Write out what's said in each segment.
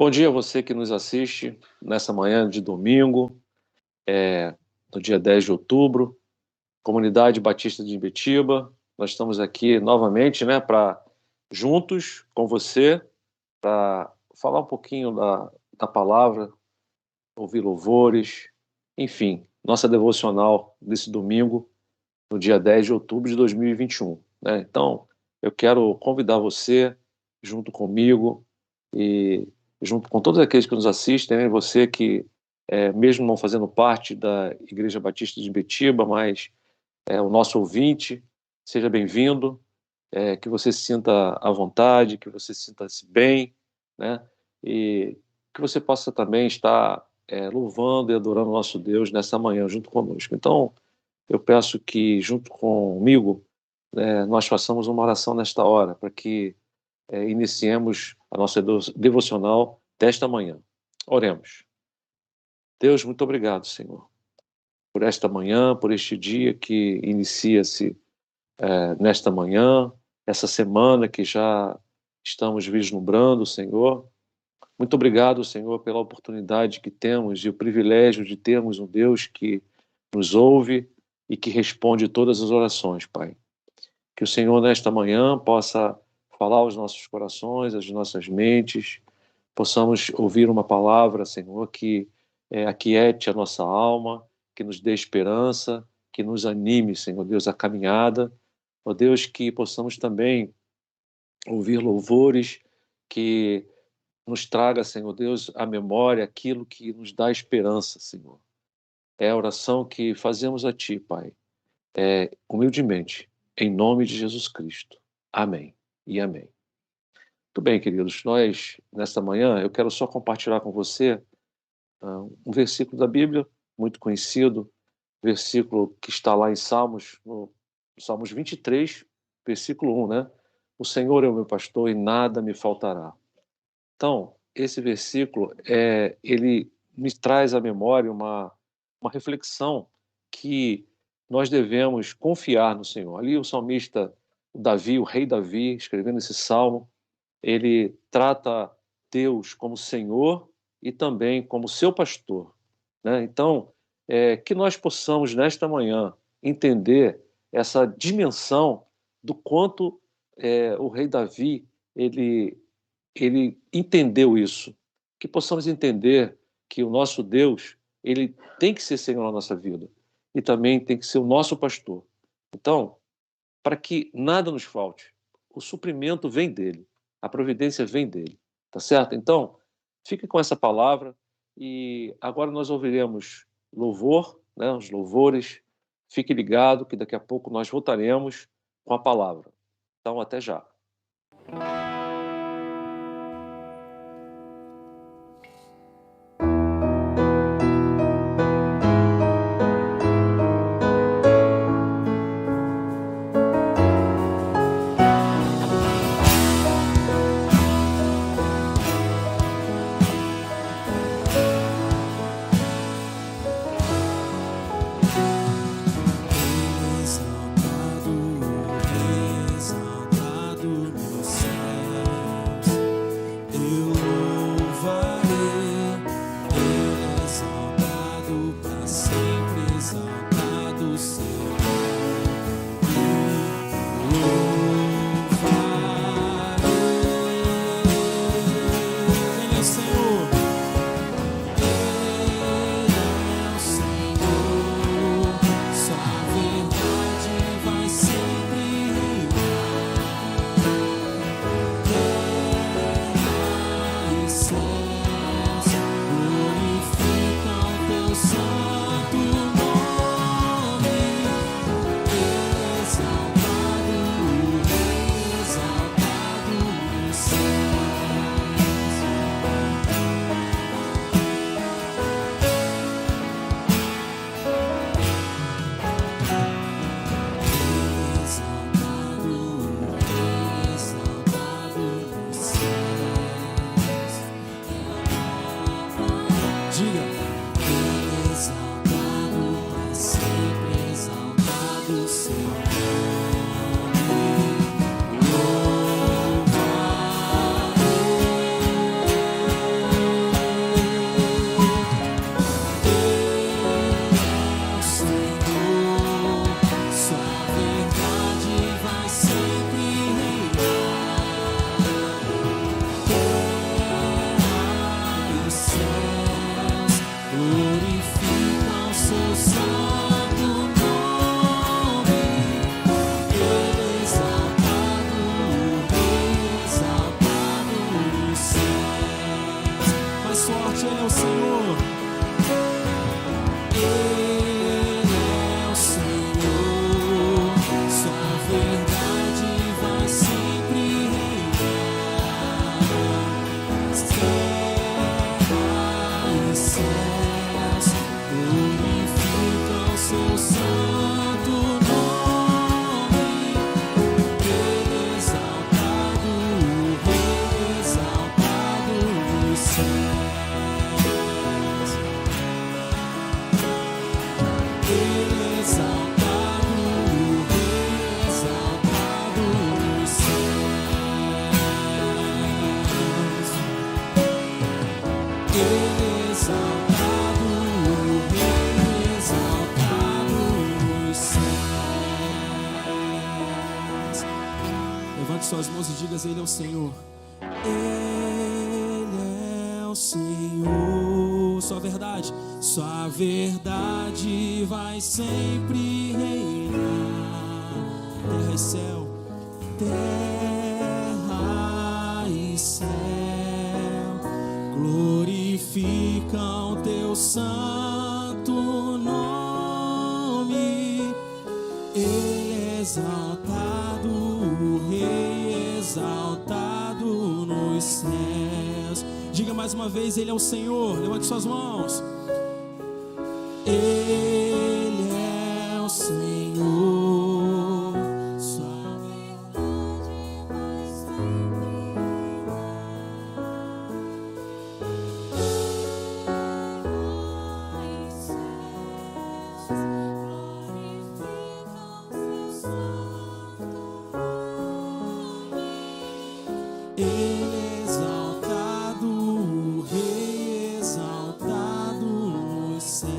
Bom dia a você que nos assiste nessa manhã de domingo, no dia 10 de outubro, Comunidade Batista de Imbitiba. Nós estamos aqui novamente, para juntos com você, para falar um pouquinho da palavra, ouvir louvores, enfim, nossa devocional desse domingo, no dia 10 de outubro de 2021. Então, eu quero convidar você, junto comigo e junto com todos aqueles que nos assistem, você que, mesmo não fazendo parte da Igreja Batista de Imbitiba, mas é o nosso ouvinte, seja bem-vindo, que você se sinta à vontade, que você se sinta-se bem, e que você possa também estar louvando e adorando o nosso Deus nessa manhã, junto conosco. Então, eu peço que, junto comigo, nós façamos uma oração nesta hora, para que iniciemos a nossa devocional desta manhã. Oremos. Deus, muito obrigado, Senhor, por esta manhã, por este dia que inicia-se nesta manhã, essa semana que já estamos vislumbrando, Senhor. Muito obrigado, Senhor, pela oportunidade que temos e o privilégio de termos um Deus que nos ouve e que responde todas as orações, Pai. Que o Senhor, nesta manhã, possa falar aos nossos corações, às nossas mentes, possamos ouvir uma palavra, Senhor, que aquiete a nossa alma, que nos dê esperança, que nos anime, Senhor Deus, a caminhada. Ó Deus, que possamos também ouvir louvores, que nos traga, Senhor Deus, à memória aquilo que nos dá esperança, Senhor. É a oração que fazemos a Ti, Pai, humildemente, em nome de Jesus Cristo. Amém e amém. Muito bem, queridos, nós, nesta manhã, eu quero só compartilhar com você um versículo da Bíblia, muito conhecido, versículo que está lá em Salmos, no Salmos 23, versículo 1, O Senhor é o meu pastor e nada me faltará. Então, esse versículo, ele me traz à memória uma reflexão que nós devemos confiar no Senhor. Ali o salmista Davi, o rei Davi, escrevendo esse salmo, ele trata Deus como Senhor e também como seu pastor. Então, que nós possamos, nesta manhã, entender essa dimensão do quanto o rei Davi, ele entendeu isso. Que possamos entender que o nosso Deus, ele tem que ser Senhor na nossa vida e também tem que ser o nosso pastor. Então, para que nada nos falte, o suprimento vem dele, a providência vem dele, tá certo? Então, fique com essa palavra e agora nós ouviremos louvor, os louvores. Fique ligado que daqui a pouco nós voltaremos com a palavra. Então, até já. mais forte, Ele é o Senhor. Ele é o Senhor, sua verdade vai sempre reinar. Terra e céus glorificam seu santo nome. Ele exaltado, o Rei exaltado nos céus. Ele exaltado, o Rei exaltado nos céus. Ele exaltado, o Rei exaltado nos céus. Levante suas mãos e diga: Ele é o Senhor. Ele é o Senhor. Sua verdade vai sempre reinar. Terra e céu, terra e céu glorificam teu santo nome. Ele é exaltado, o Rei exaltado nos céus. Diga mais uma vez: Ele é o Senhor. Levante suas mãos. Ele é o Senhor, sua verdade vai sempre Ele exaltado, o Rei exaltado nos céus.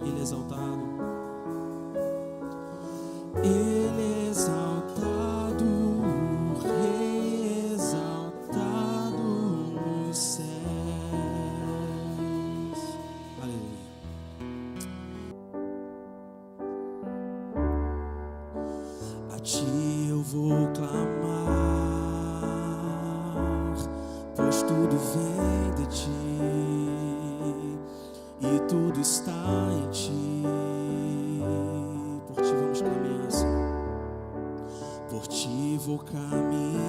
Ele exaltado, Ele exaltado, o Rei exaltado nos céus. Aleluia. A ti eu vou clamar, pois tudo vem de ti e tudo está em ti. Por ti vamos caminhar, por ti vou caminhar,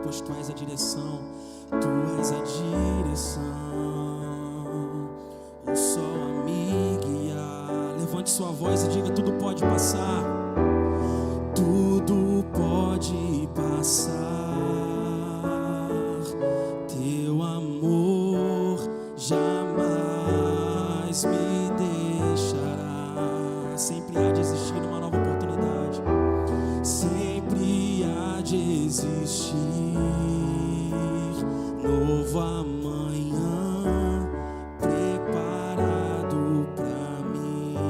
pois tu és a direção, tu és a direção. O sol a me guiar. Levante sua voz e diga: tudo pode passar. Tudo pode passar, teu amor jamais me deixará. Sempre há de existir uma nova oportunidade, sempre há de existir novo amanhã preparado pra mim.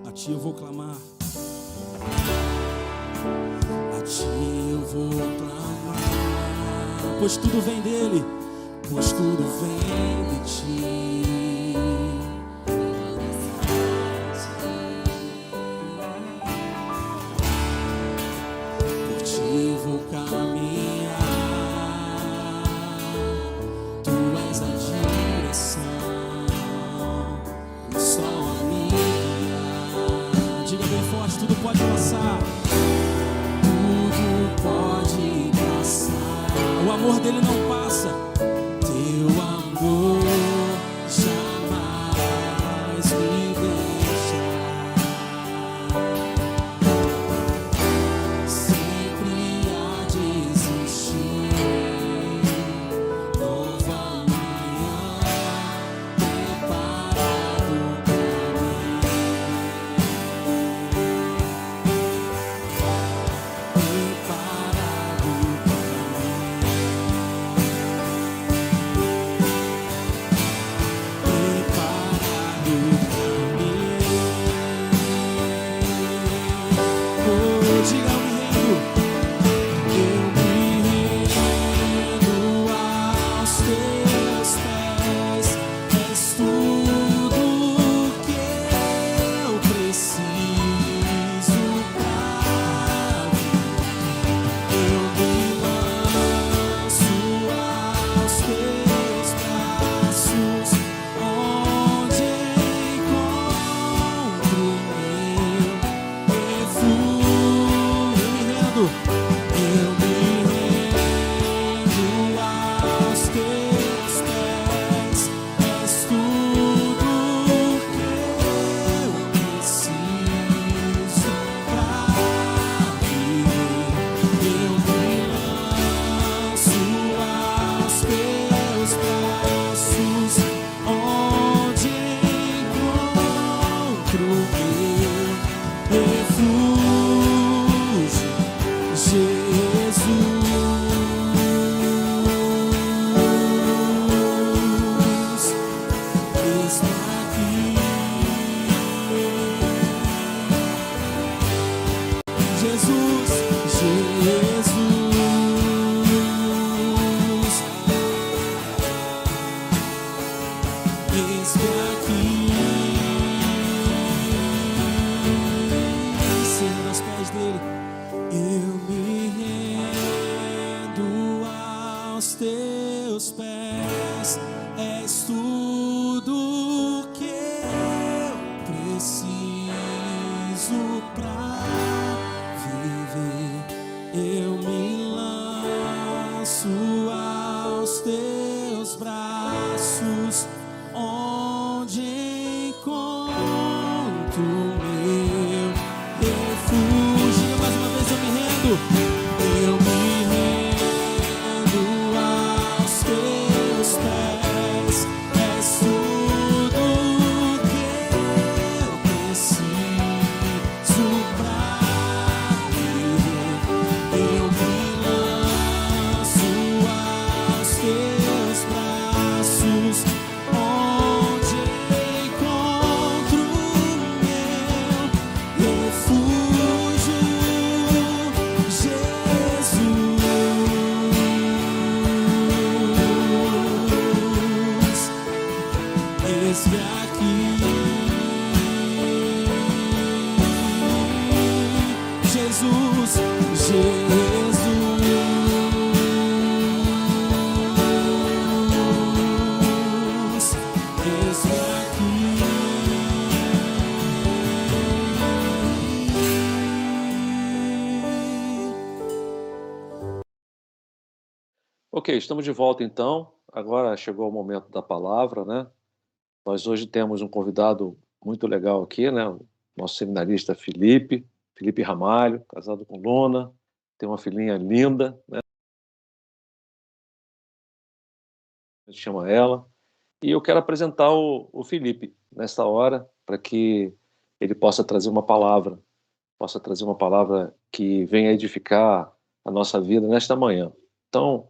A ti eu vou clamar, a ti eu vou clamar, pois tudo vem dele, pois tudo vem de ti. Por ti vou caminhar, tu és a direção, o sol a me guiar. Diga bem forte: tudo pode passar. Tudo pode passar. O amor dele não passa. Teu amor jamais me deixará. Sempre há de existir novo amanhã preparado pra mim. Preparado pra Ok, estamos de volta então. Agora chegou o momento da palavra, né? Nós hoje temos um convidado muito legal aqui, né? O nosso seminarista Felipe Ramalho, casado com Lona, tem uma filhinha linda, né? A gente chama ela. E eu quero apresentar o Felipe nessa hora, para que ele possa trazer uma palavra que venha edificar a nossa vida nesta manhã. Então,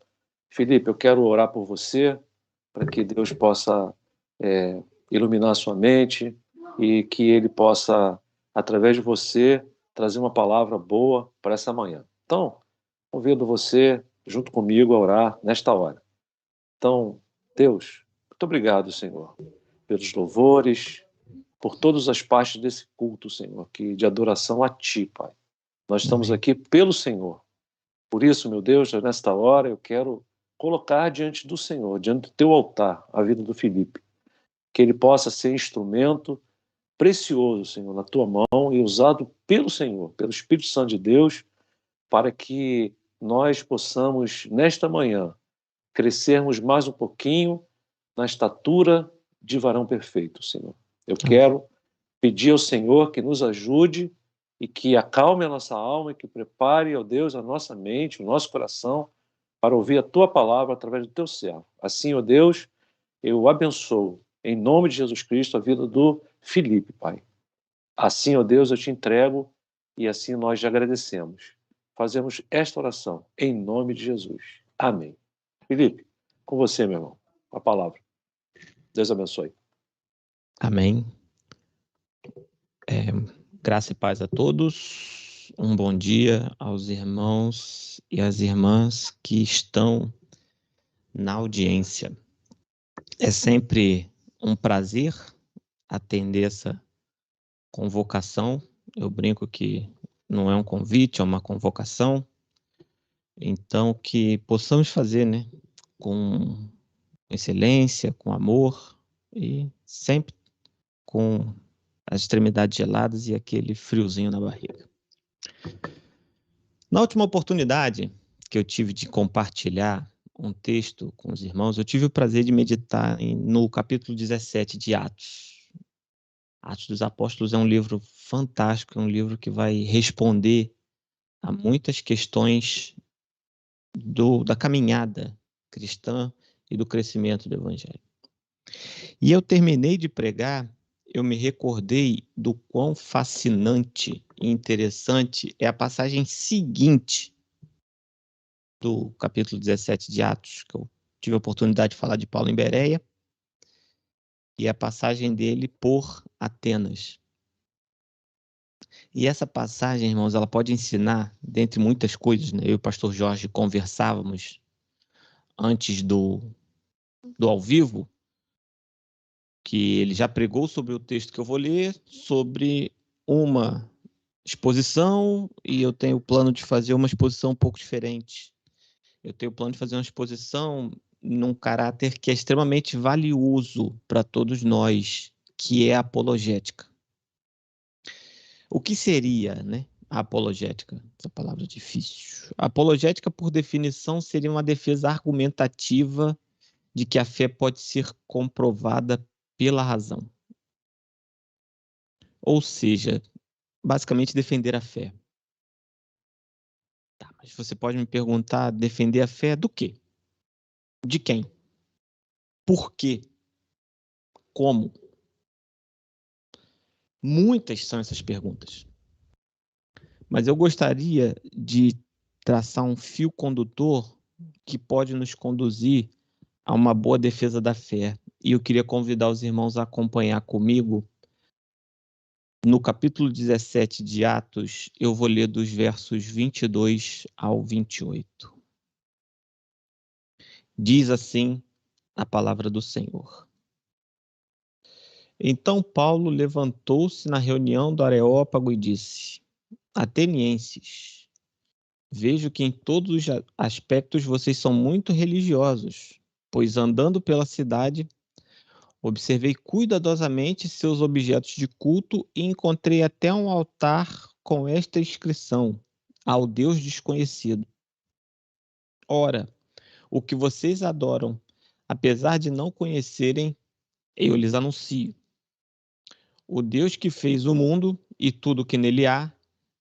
Felipe, eu quero orar por você, para que Deus possa iluminar a sua mente e que Ele possa, através de você, trazer uma palavra boa para essa manhã. Então, convido você, junto comigo, a orar nesta hora. Então, Deus, muito obrigado, Senhor, pelos louvores, por todas as partes desse culto, Senhor, de adoração a Ti, Pai. Nós estamos aqui pelo Senhor. Por isso, meu Deus, nesta hora eu quero colocar diante do Senhor, diante do Teu altar, a vida do Felipe. Que ele possa ser instrumento precioso, Senhor, na Tua mão e usado pelo Senhor, pelo Espírito Santo de Deus, para que nós possamos, nesta manhã, crescermos mais um pouquinho na estatura de varão perfeito, Senhor. Eu quero pedir ao Senhor que nos ajude e que acalme a nossa alma e que prepare, ó Deus, a nossa mente, o nosso coração para ouvir a Tua palavra através do Teu servo. Assim, ó Deus, eu abençoo, em nome de Jesus Cristo, a vida do Felipe, Pai. Assim, ó Deus, eu te entrego e assim nós já agradecemos. Fazemos esta oração em nome de Jesus. Amém. Felipe, com você, meu irmão, a palavra. Deus abençoe. Amém. Graça e paz a todos. Um bom dia aos irmãos e às irmãs que estão na audiência. É sempre um prazer atender essa convocação. Eu brinco que não é um convite, é uma convocação. Então, que possamos fazer, né, com excelência, com amor e sempre com as extremidades geladas e aquele friozinho na barriga. Na última oportunidade que eu tive de compartilhar um texto com os irmãos, eu tive o prazer de meditar no capítulo 17 de Atos. Atos dos Apóstolos é um livro fantástico, é um livro que vai responder a muitas questões da caminhada cristã e do crescimento do Evangelho. E eu terminei de pregar, eu me recordei do quão fascinante e interessante é a passagem seguinte do capítulo 17 de Atos, que eu tive a oportunidade de falar de Paulo em Bereia, e a passagem dele por Atenas. E essa passagem, irmãos, ela pode ensinar, dentre muitas coisas, né? Eu e o pastor Jorge conversávamos antes do ao vivo, que ele já pregou sobre o texto que eu vou ler, sobre uma exposição, e eu tenho o plano de fazer uma exposição um pouco diferente. Eu tenho o plano de fazer uma exposição num caráter que é extremamente valioso para todos nós, que é a apologética. O que seria, né, a apologética? Essa palavra é difícil. A apologética, por definição, seria uma defesa argumentativa de que a fé pode ser comprovada pela razão. Ou seja, basicamente defender a fé. Tá, mas você pode me perguntar, defender a fé do quê? De quem? Por quê? Como? Muitas são essas perguntas. Mas eu gostaria de traçar um fio condutor que pode nos conduzir a uma boa defesa da fé. E eu queria convidar os irmãos a acompanhar comigo. No capítulo 17 de Atos, eu vou ler dos versos 22 ao 28. Diz assim a palavra do Senhor. Então Paulo levantou-se na reunião do Areópago e disse: Atenienses, vejo que em todos os aspectos vocês são muito religiosos, pois andando pela cidade, observei cuidadosamente seus objetos de culto e encontrei até um altar com esta inscrição: ao Deus desconhecido. Ora, o que vocês adoram, apesar de não conhecerem, eu lhes anuncio. O Deus que fez o mundo e tudo que nele há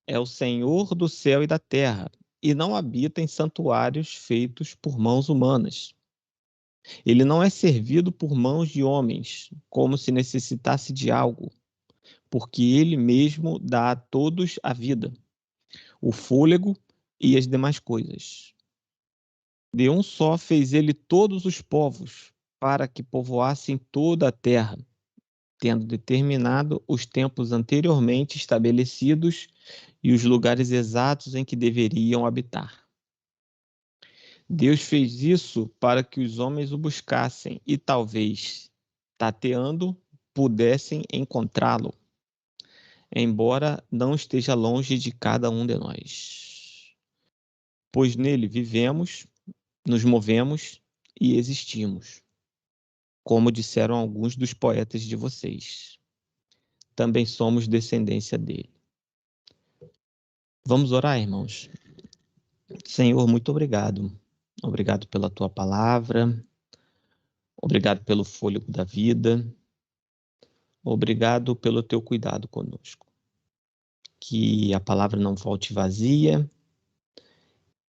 é o Senhor do céu e da terra, e não habita em santuários feitos por mãos humanas. Ele não é servido por mãos de homens, como se necessitasse de algo, porque ele mesmo dá a todos a vida, o fôlego e as demais coisas. De um só fez ele todos os povos, para que povoassem toda a terra, tendo determinado os tempos anteriormente estabelecidos e os lugares exatos em que deveriam habitar. Deus fez isso para que os homens o buscassem e talvez, tateando, pudessem encontrá-lo, embora não esteja longe de cada um de nós. Pois nele vivemos, nos movemos e existimos, como disseram alguns dos poetas de vocês. Também somos descendência dele. Vamos orar, irmãos? Senhor, muito obrigado. Obrigado pela tua palavra. Obrigado pelo fôlego da vida. Obrigado pelo teu cuidado conosco. Que a palavra não volte vazia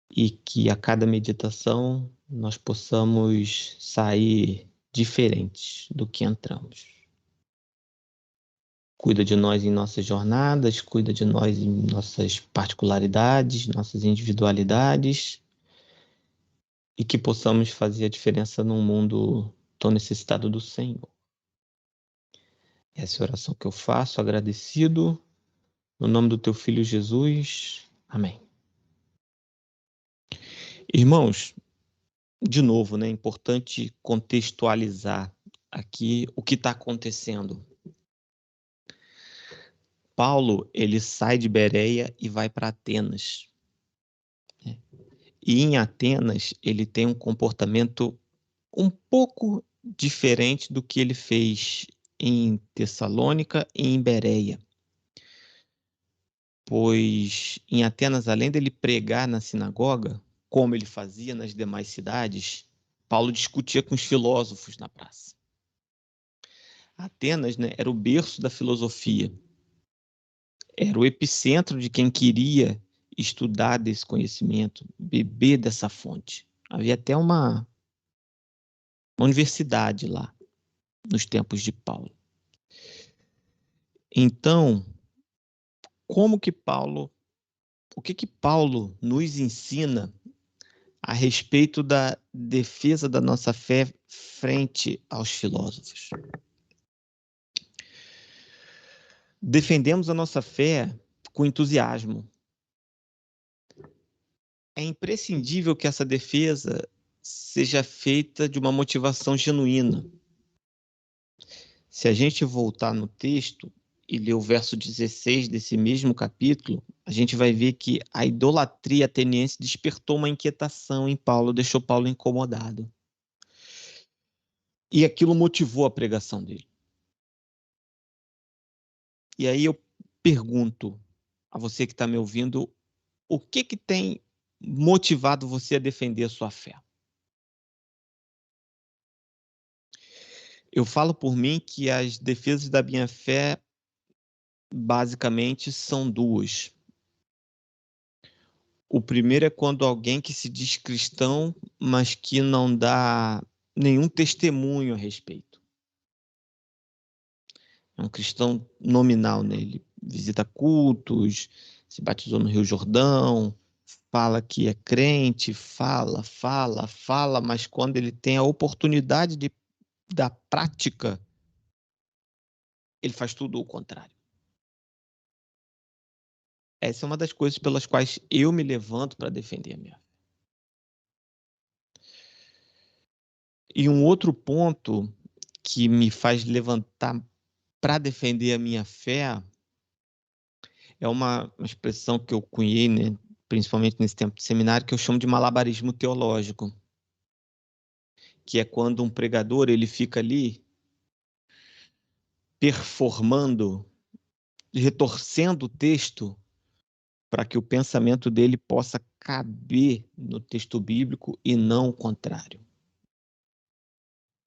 e que a cada meditação nós possamos sair diferentes do que entramos. Cuida de nós em nossas jornadas, cuida de nós em nossas particularidades, nossas individualidades, e que possamos fazer a diferença num mundo tão necessitado do Senhor. Essa é a oração que eu faço, agradecido, no nome do teu Filho Jesus. Amém. Irmãos, de novo, né, é importante contextualizar aqui o que está acontecendo. Paulo, ele sai de Bereia e vai para Atenas. E em Atenas, ele tem um comportamento um pouco diferente do que ele fez em Tessalônica e em Bereia. Pois em Atenas, além dele pregar na sinagoga, como ele fazia nas demais cidades, Paulo discutia com os filósofos na praça. Atenas, né, era o berço da filosofia. Era o epicentro de quem queria estudar desse conhecimento, beber dessa fonte. Havia até uma universidade lá, nos tempos de Paulo. Então, o que Paulo nos ensina a respeito da defesa da nossa fé frente aos filósofos? defendemos a nossa fé com entusiasmo. É imprescindível que essa defesa seja feita de uma motivação genuína. Se a gente voltar no texto e ler o verso 16 desse mesmo capítulo, a gente vai ver que a idolatria ateniense despertou uma inquietação em Paulo, deixou Paulo incomodado. E aquilo motivou a pregação dele. E aí eu pergunto a você que está me ouvindo, o que tem motivado você a defender a sua fé? Eu falo por mim que as defesas da minha fé basicamente são duas. O primeiro é quando alguém que se diz cristão, mas que não dá nenhum testemunho a respeito. É um cristão nominal, né? Ele visita cultos, se batizou no Rio Jordão, fala que é crente, fala, mas quando ele tem a oportunidade da prática, ele faz tudo o contrário. Essa é uma das coisas pelas quais eu me levanto para defender a minha fé. E um outro ponto que me faz levantar para defender a minha fé é uma expressão que eu cunhei, né, principalmente nesse tempo de seminário, que eu chamo de malabarismo teológico, que é quando um pregador ele fica ali performando, retorcendo o texto para que o pensamento dele possa caber no texto bíblico e não o contrário.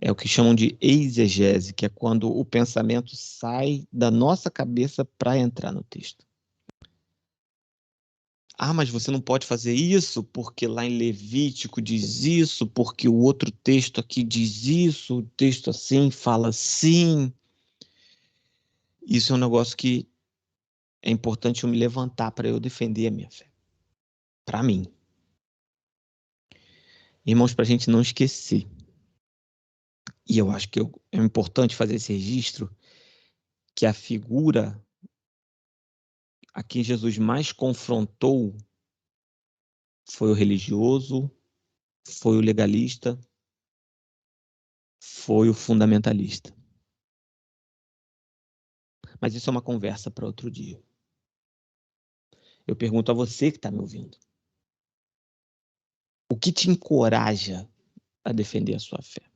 É o que chamam de exegese, que é quando o pensamento sai da nossa cabeça para entrar no texto. Ah, mas você não pode fazer isso porque lá em Levítico diz isso, porque o outro texto aqui diz isso, o texto assim fala assim. Isso é um negócio que é importante eu me levantar para eu defender a minha fé. Para mim. Irmãos, para a gente não esquecer. E eu acho que é importante fazer esse registro, que a figura a quem Jesus mais confrontou foi o religioso, foi o legalista, foi o fundamentalista. Mas isso é uma conversa para outro dia. Eu pergunto a você que está me ouvindo. O que te encoraja a defender a sua fé?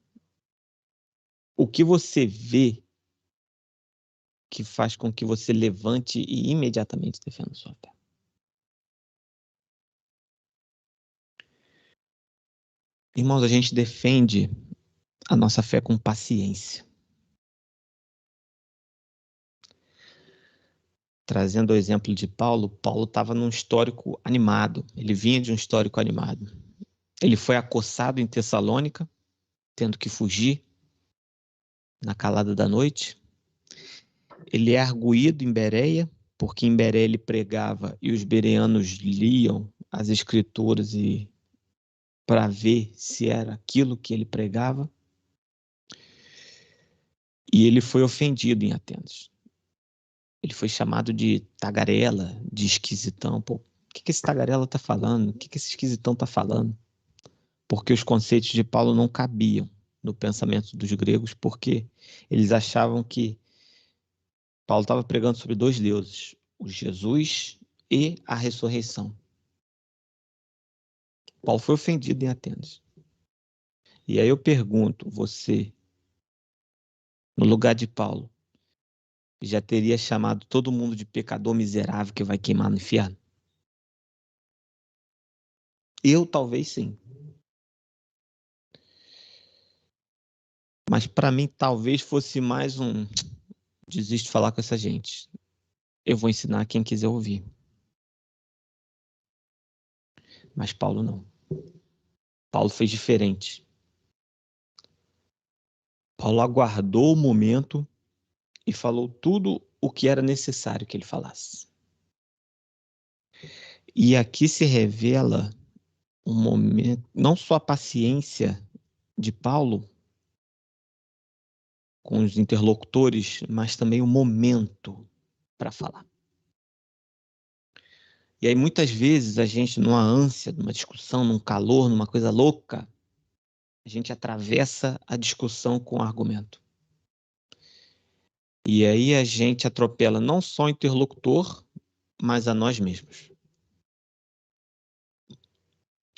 O que você vê que faz com que você levante e imediatamente defenda a sua fé? Irmãos, a gente defende a nossa fé com paciência. Trazendo o exemplo de Paulo, Paulo estava num histórico animado. Ele vinha de um histórico animado. Ele foi acossado em Tessalônica, tendo que fugir na calada da noite. Ele é arguído em Bereia, porque em Bereia ele pregava e os bereanos liam as escrituras para ver se era aquilo que ele pregava. E ele foi ofendido em Atenas. Ele foi chamado de tagarela, de esquisitão. Pô, o que esse tagarela está falando? O que esse esquisitão está falando? Porque os conceitos de Paulo não cabiam no pensamento dos gregos, porque eles achavam que Paulo estava pregando sobre dois deuses, o Jesus e a ressurreição. Paulo foi ofendido em Atenas. E aí eu pergunto, você, no lugar de Paulo, já teria chamado todo mundo de pecador miserável que vai queimar no inferno? Eu talvez sim. Mas para mim talvez fosse mais um desisto de falar com essa gente. Eu vou ensinar quem quiser ouvir. Mas Paulo não. Paulo fez diferente. Paulo aguardou o momento e falou tudo o que era necessário que ele falasse. E aqui se revela um momento, não só a paciência de Paulo com os interlocutores, mas também o momento para falar. E aí, muitas vezes, a gente, numa ânsia, numa discussão, num calor, numa coisa louca, a gente atravessa a discussão com argumento. E aí a gente atropela não só o interlocutor, mas a nós mesmos.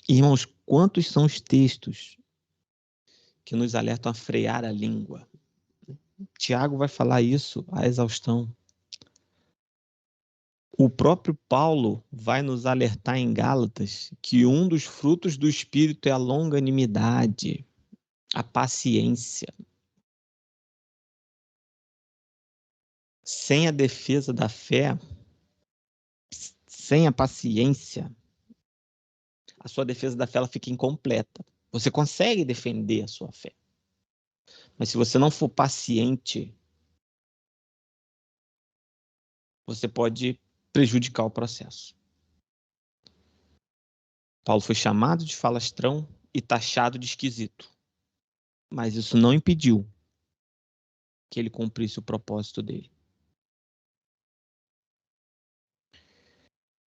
Irmãos, quantos são os textos que nos alertam a frear a língua? Tiago vai falar isso à exaustão. O próprio Paulo vai nos alertar em Gálatas que um dos frutos do Espírito é a longanimidade, a paciência. Sem a defesa da fé, sem a paciência, a sua defesa da fé ela fica incompleta. Você consegue defender a sua fé. Mas se você não for paciente, você pode prejudicar o processo. Paulo foi chamado de falastrão e taxado de esquisito. Mas isso não impediu que ele cumprisse o propósito dele.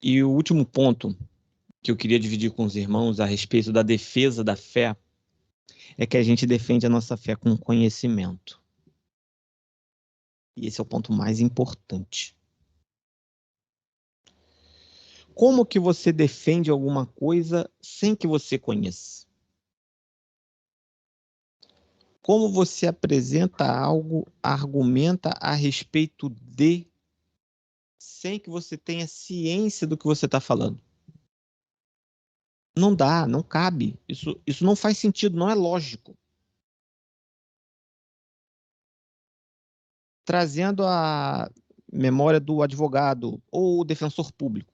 E o último ponto que eu queria dividir com os irmãos a respeito da defesa da fé é que a gente defende a nossa fé com conhecimento. E esse é o ponto mais importante. Como que você defende alguma coisa sem que você conheça? Como você apresenta algo, argumenta a respeito de, sem que você tenha ciência do que você está falando? Não dá, não cabe. Isso não faz sentido, não é lógico. Trazendo a memória do advogado ou defensor público.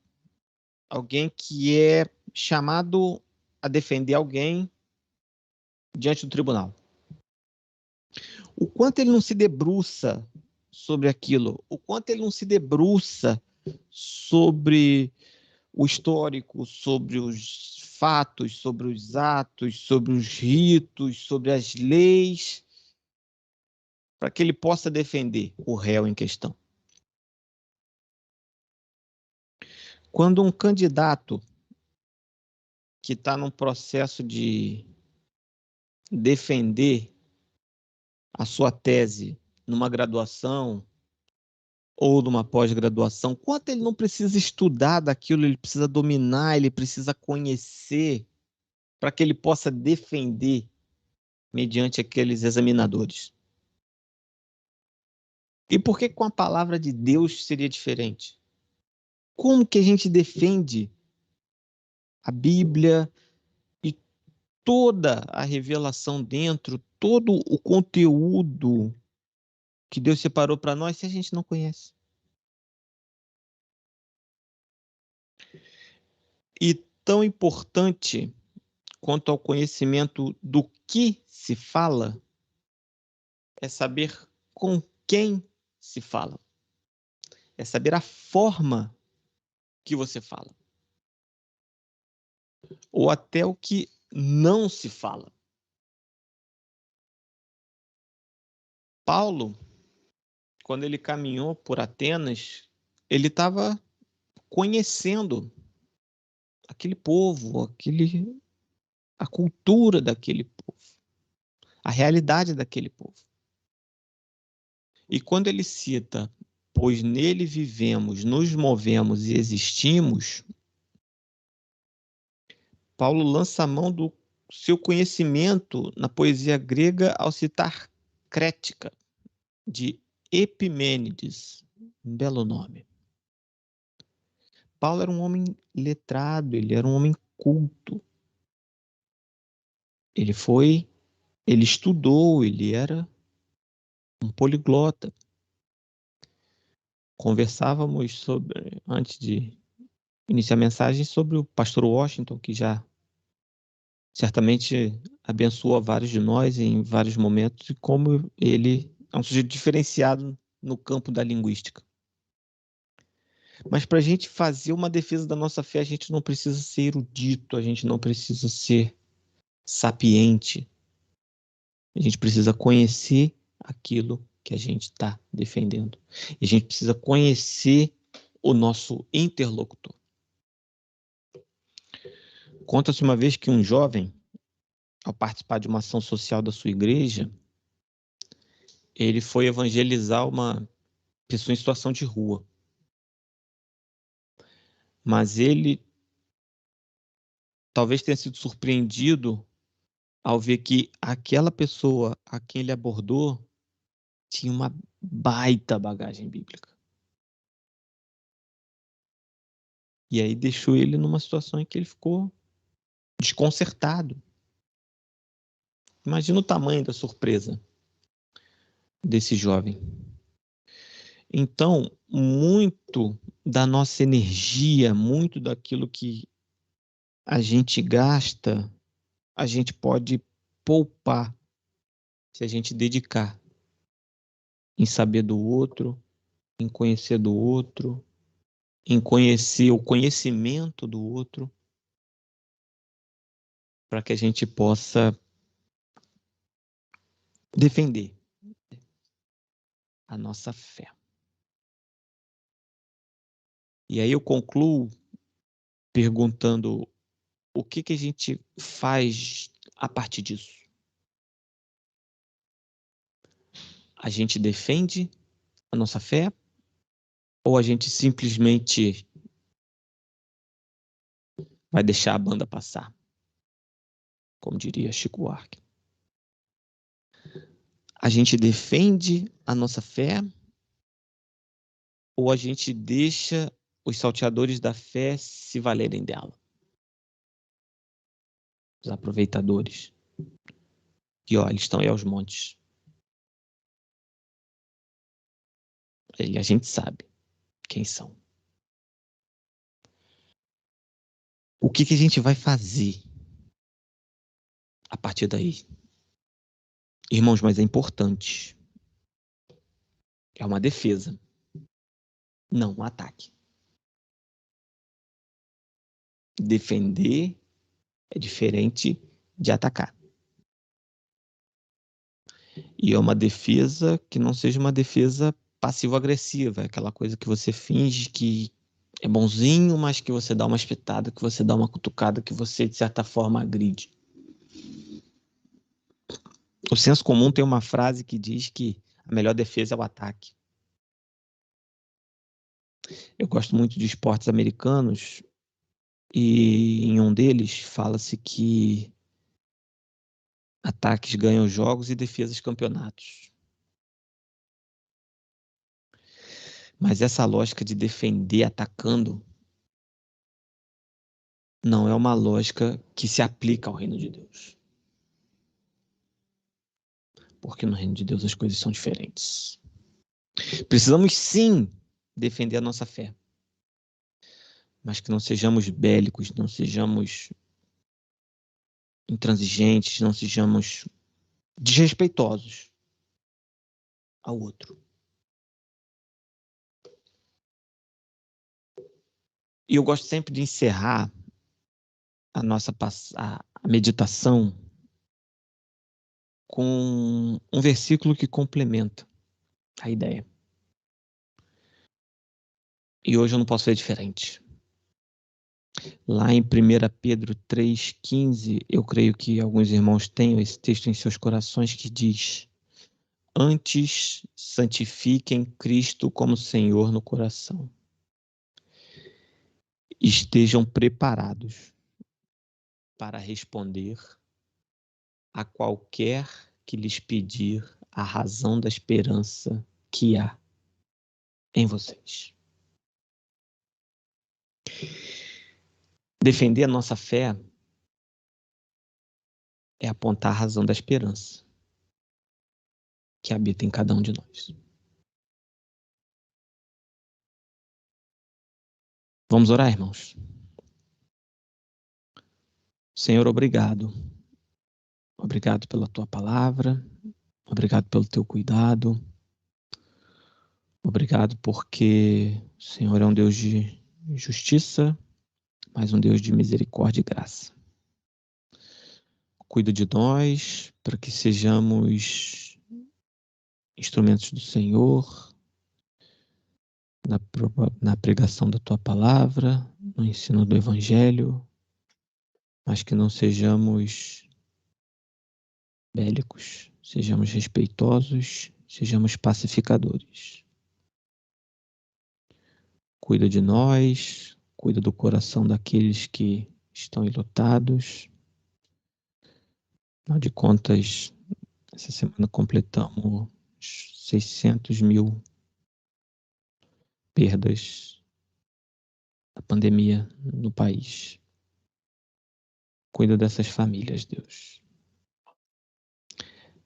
Alguém que é chamado a defender alguém diante do tribunal. O quanto ele não se debruça sobre aquilo, o quanto ele não se debruça sobre o histórico, sobre os fatos, sobre os atos, sobre os ritos, sobre as leis, para que ele possa defender o réu em questão. Quando um candidato que está num processo de defender a sua tese numa graduação ou numa pós-graduação, quanto ele não precisa estudar daquilo, ele precisa dominar, ele precisa conhecer para que ele possa defender mediante aqueles examinadores. E por que com a palavra de Deus seria diferente? Como que a gente defende a Bíblia e toda a revelação dentro, todo o conteúdo que Deus separou para nós se a gente não conhece? E tão importante quanto ao conhecimento do que se fala é saber com quem se fala. É saber a forma que você fala. Ou até o que não se fala. Paulo, quando ele caminhou por Atenas, ele estava conhecendo aquele povo, a cultura daquele povo, a realidade daquele povo. E quando ele cita, pois nele vivemos, nos movemos e existimos, Paulo lança a mão do seu conhecimento na poesia grega ao citar Crética, de Epimênides, um belo nome. Paulo era um homem letrado, ele era um homem culto. Ele estudou, ele era um poliglota. Conversávamos antes de iniciar a mensagem, sobre o pastor Washington, que já certamente abençoou vários de nós em vários momentos, e como ele é um sujeito diferenciado no campo da linguística. Mas para a gente fazer uma defesa da nossa fé, a gente não precisa ser erudito, a gente não precisa ser sapiente. A gente precisa conhecer aquilo que a gente está defendendo. E a gente precisa conhecer o nosso interlocutor. Conta-se uma vez que um jovem, ao participar de uma ação social da sua igreja, ele foi evangelizar uma pessoa em situação de rua. Mas ele talvez tenha sido surpreendido ao ver que aquela pessoa a quem ele abordou tinha uma baita bagagem bíblica. E aí deixou ele numa situação em que ele ficou desconcertado. Imagina o tamanho da surpresa desse jovem. Então, muito da nossa energia, muito daquilo que a gente gasta, a gente pode poupar se a gente dedicar em saber do outro, em conhecer do outro, em conhecer o conhecimento do outro, para que a gente possa defender a nossa fé. E aí eu concluo perguntando o que a gente faz a partir disso. A gente defende a nossa fé ou a gente simplesmente vai deixar a banda passar? Como diria Chico Buarque. A gente defende a nossa fé ou a gente deixa os salteadores da fé se valerem dela? Os aproveitadores. E olha, eles estão aí aos montes. E a gente sabe quem são. O que a gente vai fazer a partir daí? Irmãos, mas é importante. É uma defesa, não um ataque. Defender é diferente de atacar. E é uma defesa que não seja uma defesa passivo-agressiva, aquela coisa que você finge que é bonzinho, mas que você dá uma espetada, que você dá uma cutucada, que você, de certa forma, agride. O senso comum tem uma frase que diz que a melhor defesa é o ataque. Eu gosto muito de esportes americanos e em um deles fala-se que ataques ganham jogos e defesas campeonatos. Mas essa lógica de defender atacando não é uma lógica que se aplica ao reino de Deus. Porque no reino de Deus as coisas são diferentes. Precisamos sim defender a nossa fé. Mas que não sejamos bélicos, não sejamos intransigentes, não sejamos desrespeitosos ao outro. E eu gosto sempre de encerrar a nossa a meditação com um versículo que complementa a ideia. E hoje eu não posso ser diferente. Lá em 1 Pedro 3,15, eu creio que alguns irmãos tenham esse texto em seus corações que diz: antes santifiquem Cristo como Senhor no coração. Estejam preparados para responder a qualquer que lhes pedir a razão da esperança que há em vocês. Defender a nossa fé é apontar a razão da esperança que habita em cada um de nós. Vamos orar, irmãos? Senhor, obrigado. Obrigado pela tua palavra. Obrigado pelo teu cuidado. Obrigado porque o Senhor é um Deus de justiça, mas um Deus de misericórdia e graça. Cuida de nós para que sejamos instrumentos do Senhor, na pregação da Tua palavra, no ensino do Evangelho, mas que não sejamos bélicos, sejamos respeitosos, sejamos pacificadores. Cuida de nós, cuida do coração daqueles que estão enlutados. Afinal de contas, essa semana completamos 600 mil perdas da pandemia no país. Cuida dessas famílias, Deus.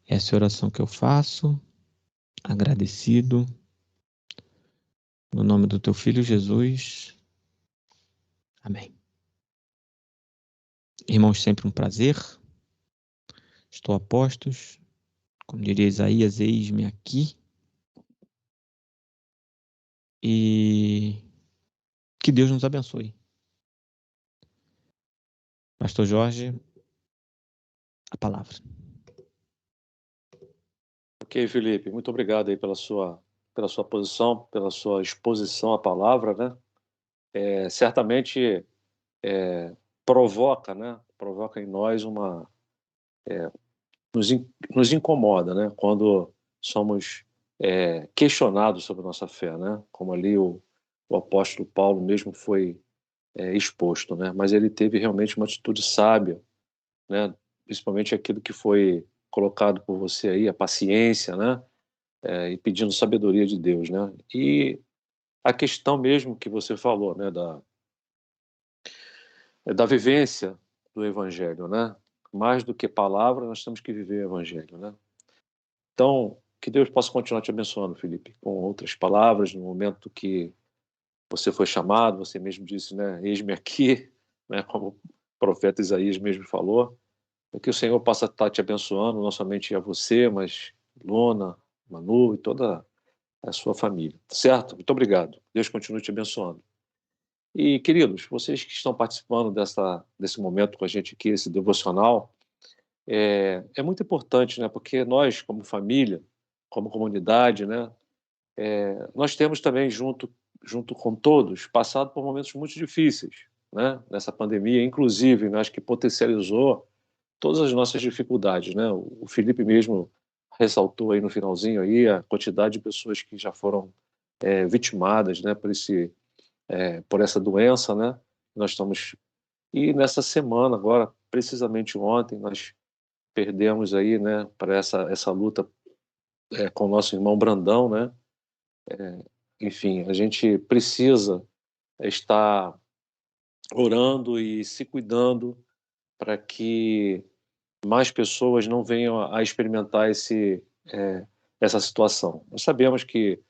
Essa é a oração que eu faço, agradecido, no nome do Teu Filho Jesus. Amém. Irmãos, sempre um prazer. Estou a postos. Como diria Isaías, eis-me aqui. E que Deus nos abençoe. Pastor Jorge, a palavra. Ok, Felipe, muito obrigado aí pela sua posição, pela sua exposição à palavra, né? Certamente provoca, né? Provoca em nós nos incomoda, né? Quando somos questionados sobre a nossa fé, né? Como ali o apóstolo Paulo mesmo foi exposto, né? Mas ele teve realmente uma atitude sábia, né? Principalmente aquilo que foi colocado por você aí, a paciência, né? E pedindo sabedoria de Deus, né? E a questão mesmo que você falou, né? Da vivência do Evangelho, né? Mais do que palavra, nós temos que viver o Evangelho, né? Então, que Deus possa continuar te abençoando, Felipe, com outras palavras, no momento que você foi chamado, você mesmo disse, né? Eis-me aqui, né? Como o profeta Isaías mesmo falou. Que o Senhor possa estar te abençoando, não somente a você, mas Lona, Manu e toda a sua família, certo? Muito obrigado. Deus continue te abençoando. E, queridos, vocês que estão participando desse momento com a gente aqui, esse devocional, é muito importante, né? Porque nós, como família, como comunidade, né? Nós temos também, junto com todos, passado por momentos muito difíceis, né? Nessa pandemia, inclusive, né? Acho que potencializou todas as nossas dificuldades, né? O Felipe mesmo ressaltou aí no finalzinho aí a quantidade de pessoas que já foram vitimadas, né? Por essa doença, né? Nós estamos e nessa semana agora, precisamente ontem, nós perdemos aí, né? Para essa luta com o nosso irmão Brandão, né? Enfim, a gente precisa estar orando e se cuidando para que mais pessoas não venham a experimentar essa situação. Nós sabemos que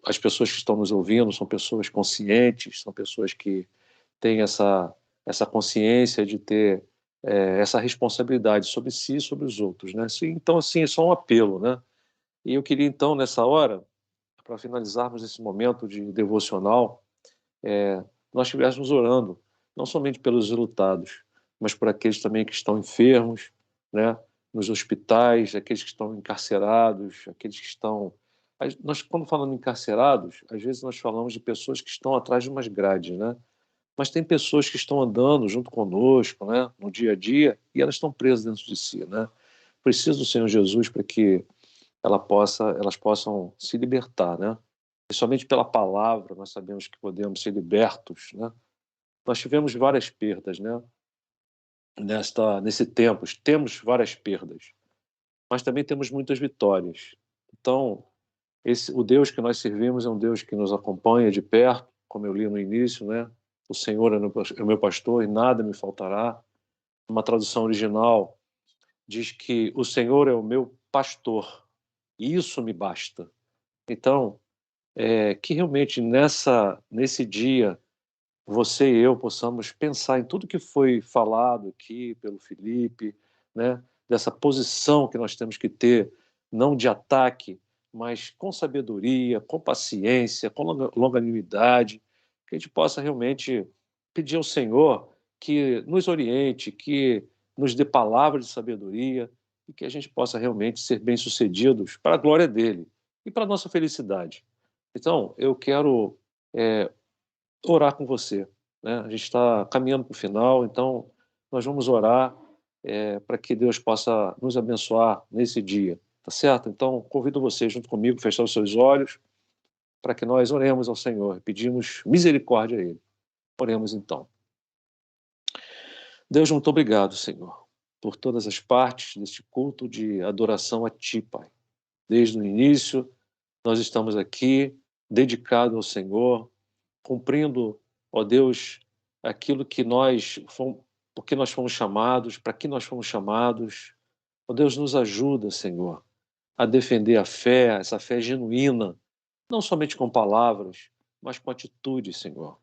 as pessoas que estão nos ouvindo são pessoas conscientes, são pessoas que têm essa consciência de ter essa responsabilidade sobre si e sobre os outros, né? Então, assim, é só um apelo, né? E eu queria, então, nessa hora, para finalizarmos esse momento de devocional, nós estivéssemos orando, não somente pelos enlutados, mas por aqueles também que estão enfermos, né, nos hospitais, aqueles que estão encarcerados, aqueles que estão... Nós, quando falamos encarcerados, às vezes nós falamos de pessoas que estão atrás de umas grades, né? Mas tem pessoas que estão andando junto conosco, né, no dia a dia, e elas estão presas dentro de si, né? Preciso do Senhor Jesus para que elas possam se libertar, né? E somente pela palavra nós sabemos que podemos ser libertos, né? Nós tivemos várias perdas, né? Nesse tempo, temos várias perdas, mas também temos muitas vitórias. Então, o Deus que nós servimos é um Deus que nos acompanha de perto, como eu li no início, né? O Senhor é o meu pastor e nada me faltará. Uma tradução original diz que o Senhor é o meu pastor e isso me basta. Então, que realmente nesse dia você e eu possamos pensar em tudo que foi falado aqui pelo Felipe, né? Dessa posição que nós temos que ter, não de ataque, mas com sabedoria, com paciência, com longanimidade, que a gente possa realmente pedir ao Senhor que nos oriente, que nos dê palavras de sabedoria e que a gente possa realmente ser bem-sucedidos para a glória dele e para a nossa felicidade. Então, eu quero orar com você, né? A gente está caminhando para o final, então nós vamos orar para que Deus possa nos abençoar nesse dia, tá certo? Então, convido você junto comigo a fechar os seus olhos para que nós oremos ao Senhor e pedimos misericórdia a Ele. Oremos então. Deus, muito obrigado, Senhor, por todas as partes deste culto de adoração a Ti, Pai. Desde o início, nós estamos aqui dedicados ao Senhor, cumprindo, ó Deus, aquilo que porque nós fomos chamados, para que nós fomos chamados. Ó Deus, nos ajuda, Senhor, a defender a fé, essa fé genuína, não somente com palavras, mas com atitude, Senhor.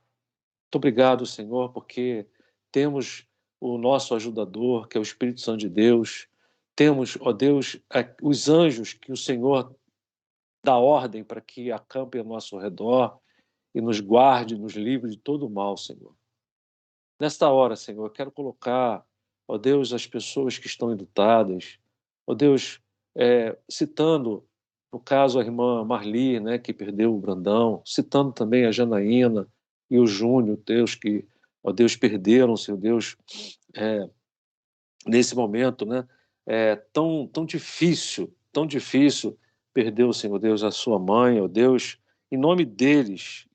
Muito obrigado, Senhor, porque temos o nosso ajudador, que é o Espírito Santo de Deus. Temos, ó Deus, os anjos que o Senhor dá ordem para que acampem ao nosso redor e nos guarde, nos livre de todo o mal, Senhor. Nesta hora, Senhor, eu quero colocar, ó Deus, as pessoas que estão enlutadas, ó Deus, citando, no caso, a irmã Marli, né, que perdeu o Brandão, citando também a Janaína e o Júnior, Deus, que, ó Deus, perderam, Senhor Deus, nesse momento, né, tão difícil, perdeu, Senhor Deus, a sua mãe, ó Deus, em nome deles,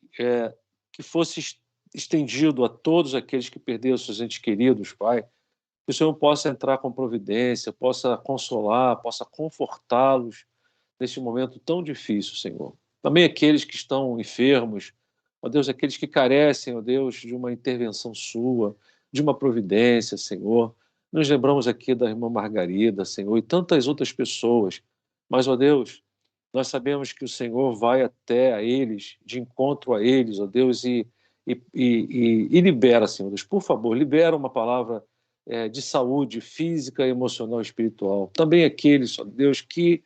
que fosse estendido a todos aqueles que perderam seus entes queridos, Pai, que o Senhor possa entrar com providência, possa consolar, possa confortá-los neste momento tão difícil, Senhor. Também aqueles que estão enfermos, ó Deus, aqueles que carecem, ó Deus, de uma intervenção sua, de uma providência, Senhor. Nos lembramos aqui da irmã Margarida, Senhor, e tantas outras pessoas. Mas, ó Deus, nós sabemos que o Senhor vai até a eles, de encontro a eles, ó Deus, e libera, Senhor Deus. Por favor, libera uma palavra de saúde física, emocional e espiritual. Também aqueles, ó Deus, que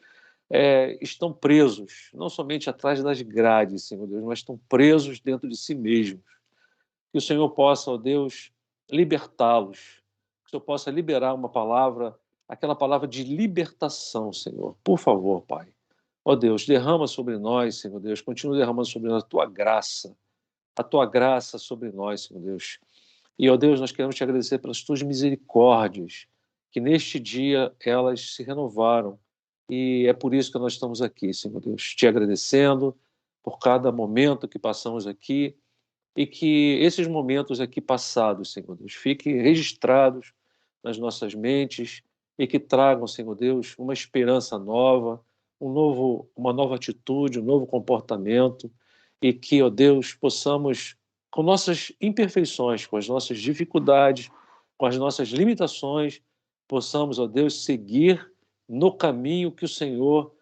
estão presos, não somente atrás das grades, Senhor Deus, mas estão presos dentro de si mesmos. Que o Senhor possa, ó Deus, libertá-los. Que o Senhor possa liberar uma palavra, aquela palavra de libertação, Senhor. Por favor, Pai. Ó Deus, derrama sobre nós, Senhor Deus, continua derramando sobre nós a tua graça sobre nós, Senhor Deus. E, ó Deus, nós queremos te agradecer pelas tuas misericórdias, que neste dia elas se renovaram. E é por isso que nós estamos aqui, Senhor Deus, te agradecendo por cada momento que passamos aqui e que esses momentos aqui passados, Senhor Deus, fiquem registrados nas nossas mentes e que tragam, Senhor Deus, uma esperança nova, uma nova atitude, um novo comportamento e que, ó Deus, possamos, com nossas imperfeições, com as nossas dificuldades, com as nossas limitações, possamos, ó Deus, seguir no caminho que o Senhor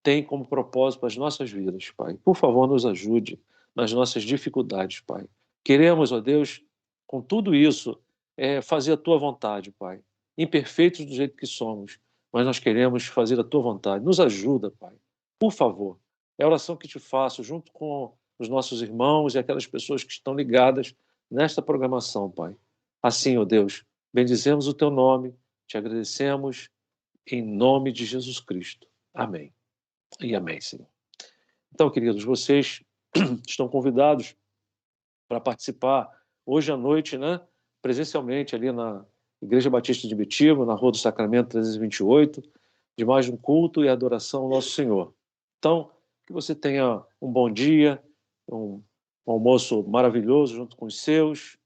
tem como propósito para as nossas vidas, Pai. Por favor, nos ajude nas nossas dificuldades, Pai. Queremos, ó Deus, com tudo isso, fazer a Tua vontade, Pai. Imperfeitos do jeito que somos, mas nós queremos fazer a Tua vontade. Nos ajuda, Pai. Por favor. É a oração que te faço junto com os nossos irmãos e aquelas pessoas que estão ligadas nesta programação, Pai. Assim, ó Deus, bendizemos o Teu nome, te agradecemos em nome de Jesus Cristo. Amém. E amém, Senhor. Então, queridos, vocês estão convidados para participar hoje à noite, né, presencialmente ali na Igreja Batista de Ibitiba, na Rua do Sacramento 328, de mais um culto e adoração ao nosso Senhor. Então, que você tenha um bom dia, um almoço maravilhoso junto com os seus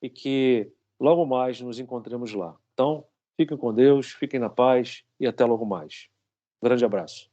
e que logo mais nos encontremos lá. Então, fiquem com Deus, fiquem na paz e até logo mais. Grande abraço.